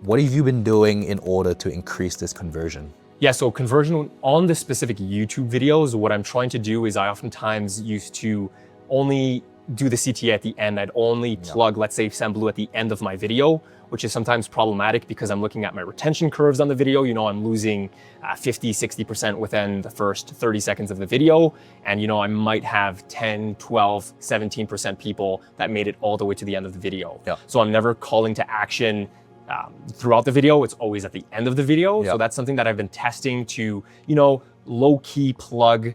what have you been doing in order to increase this conversion? Yeah, so conversion on the specific YouTube videos, what I'm trying to do is I oftentimes used to only do the CTA at the end. I'd only plug, let's say, SendBlue at the end of my video, which is sometimes problematic because I'm looking at my retention curves on the video. You know, I'm losing 50, 60% within the first 30 seconds of the video. And, you know, I might have 10, 12, 17% people that made it all the way to the end of the video. Yeah. So I'm never calling to action throughout the video. It's always at the end of the video. Yeah. So that's something that I've been testing to, you know, low-key plug,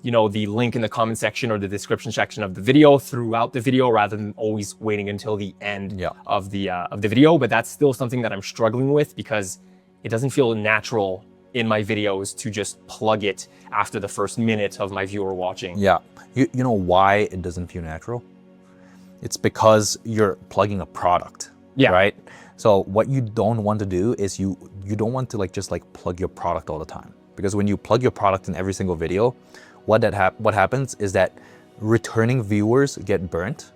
you know, the link in the comment section or the description section of the video throughout the video rather than always waiting until the end of the video. But that's still something that I'm struggling with because it doesn't feel natural in my videos to just plug it after the first minute of my viewer watching. Yeah. You know why it doesn't feel natural? It's because you're plugging a product, right? So what you don't want to do is you don't want to just plug your product all the time. Because when you plug your product in every single video, what happens is that returning viewers get burnt,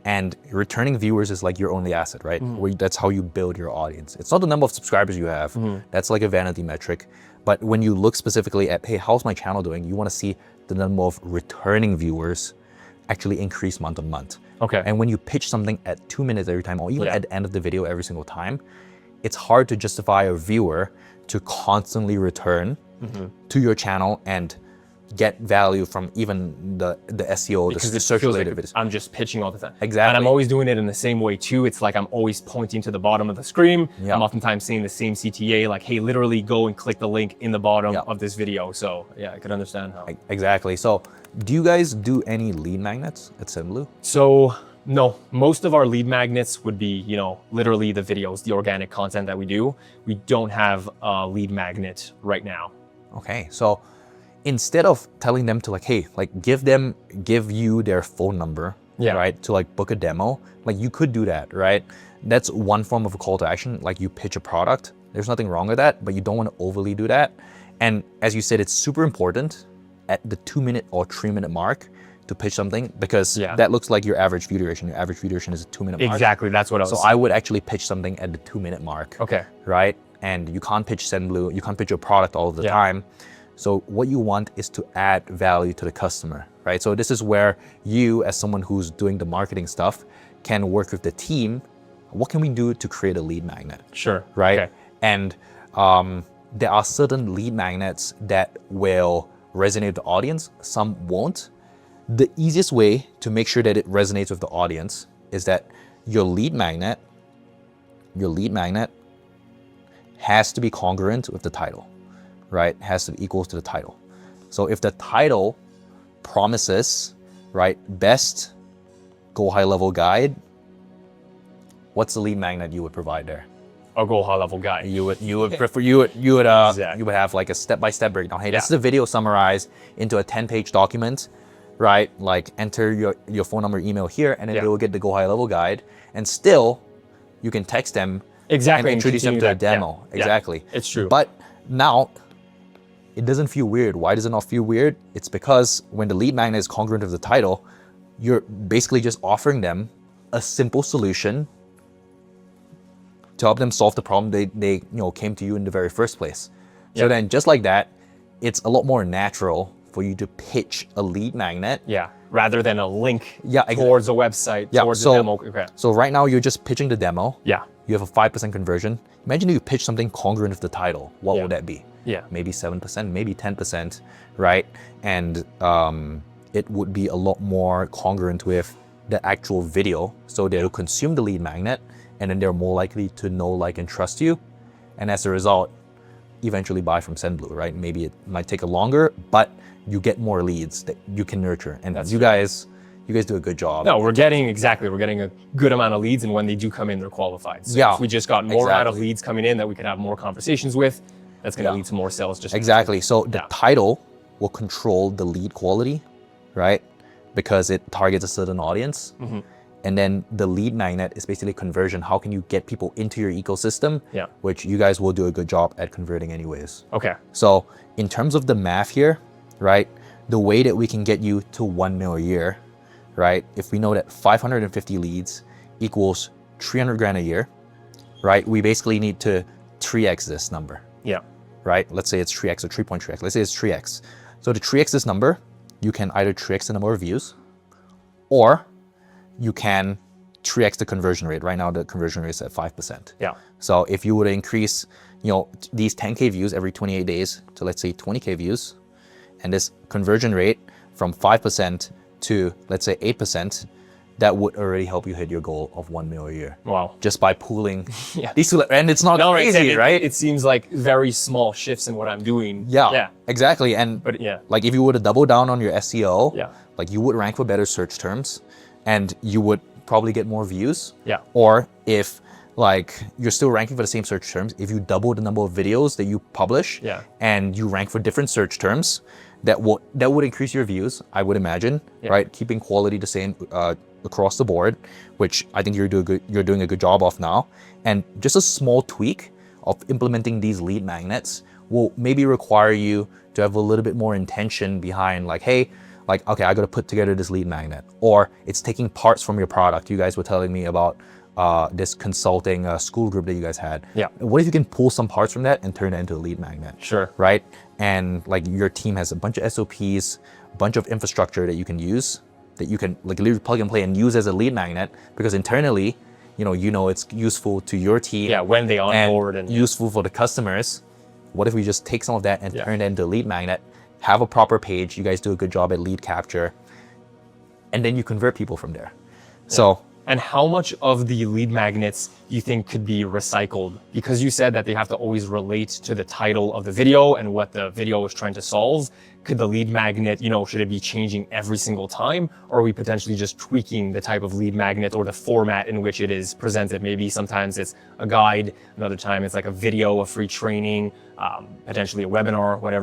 and returning viewers is like your only asset, right? That's how you build your audience. It's not the number of subscribers you have. That's like a vanity metric. But when you look specifically at, hey, how's my channel doing? You want to see the number of returning viewers actually increase month on month. Okay. And when you pitch something at 2 minutes every time, or even at the end of the video every single time, it's hard to justify a viewer to constantly return to your channel and get value from even the SEO, because the it search feels related like videos. I'm just pitching all the time. Exactly. And I'm always doing it in the same way too. It's like I'm always pointing to the bottom of the screen. Yeah. I'm oftentimes saying the same CTA, like, hey, literally go and click the link in the bottom of this video. So yeah, I could understand how. Exactly. So do you guys do any lead magnets at SendBlue? So no, most of our lead magnets would be, you know, literally the videos, the organic content that we do. We don't have a lead magnet right now. Okay, so instead of telling them to hey, give you their phone number, right, to book a demo, you could do that, right? That's one form of a call to action. You pitch a product. There's nothing wrong with that, but you don't want to overly do that. And as you said, it's super important at the 2 minute or 3 minute mark to pitch something, because that looks like your average view duration. Your average view duration is a 2 minute mark. Exactly, that's what I was So I would actually pitch something at the 2 minute mark. Okay. Right? And you can't pitch SendBlue, you can't pitch your product all of the time. So what you want is to add value to the customer, right? So this is where you, as someone who's doing the marketing stuff, can work with the team. What can we do to create a lead magnet? Sure. Right? Okay. And there are certain lead magnets that will resonate with the audience, some won't. The easiest way to make sure that it resonates with the audience is that your lead magnet has to be congruent with the title, right? Has to be equal to the title. So if the title promises, right, best Go High Level guide, what's the lead magnet you would provide there? A Go High Level guide. You would have a step-by-step breakdown. Hey, this is a video summarized into a 10-page document, right? Enter your phone number, email here, and then they will get the Go High Level guide. And still, you can text them and introduce them to a demo. Exactly. It's true. But now, it doesn't feel weird. Why does it not feel weird? It's because when the lead magnet is congruent with the title, you're basically just offering them a simple solution to help them solve the problem they came to you in the very first place. So then, just like that, it's a lot more natural for you to pitch a lead magnet. Yeah, rather than a link towards a website, towards a demo. Okay. So right now, you're just pitching the demo. Yeah. You have a 5% conversion. Imagine if you pitch something congruent with the title. What would that be? Yeah. Maybe 7%, maybe 10%, right? And it would be a lot more congruent with the actual video. So they'll consume the lead magnet, and then they're more likely to know, like, and trust you. And as a result, eventually buy from SendBlue, right? Maybe it might take a longer, but you get more leads that you can nurture. And you guys do a good job. No, we're getting a good amount of leads, and when they do come in, they're qualified. So if we just got more amount of leads coming in that we could have more conversations with, that's going to lead to more sales. Exactly. So the title will control the lead quality, right? Because it targets a certain audience. Mm-hmm. And then the lead magnet is basically conversion. How can you get people into your ecosystem? Yeah. Which you guys will do a good job at converting anyways. Okay. So in terms of the math here, right? The way that we can get you to 1 mil a year, right? If we know that 550 leads equals 300 grand a year, right? We basically need to 3x this number. Yeah. Right? Let's say it's 3x or 3.3x. Let's say it's 3x. So to 3x this number, you can either 3x the number of views, or you can 3x the conversion rate. Right now, the conversion rate is at 5%. Yeah. So if you would increase, these 10K views every 28 days to, let's say, 20K views, and this conversion rate from 5% to, let's say, 8%, that would already help you hit your goal of 1 mil a year. Wow. Just by pooling these two, and it's not crazy, right? It seems like very small shifts in what I'm doing. Yeah. Exactly. And like if you were to double down on your SEO, like you would rank for better search terms, and you would probably get more views. Yeah. Or if like you're still ranking for the same search terms, if you double the number of videos that you publish, and you rank for different search terms, that would increase your views, I would imagine, right? Keeping quality the same across the board, which I think you're doing a good job of now. And just a small tweak of implementing these lead magnets will maybe require you to have a little bit more intention behind, like, hey, like, okay, I got to put together this lead magnet, or it's taking parts from your product. You guys were telling me about this consulting school group that you guys had. Yeah. What if you can pull some parts from that and turn it into a lead magnet? Sure. Right? And like your team has a bunch of SOPs, a bunch of infrastructure that you can use, that you can like literally plug and play and use as a lead magnet, because internally, it's useful to your team. Yeah, when they onboard and useful for the customers. What if we just take some of that and turn it into a lead magnet, have a proper page, you guys do a good job at lead capture, and then you convert people from there. So. And how much of the lead magnets you think could be recycled? Because you said that they have to always relate to the title of the video and what the video is trying to solve. Could the lead magnet, should it be changing every single time? Or are we potentially just tweaking the type of lead magnet or the format in which it is presented? Maybe sometimes it's a guide, another time it's like a video, a free training, potentially a webinar, whatever.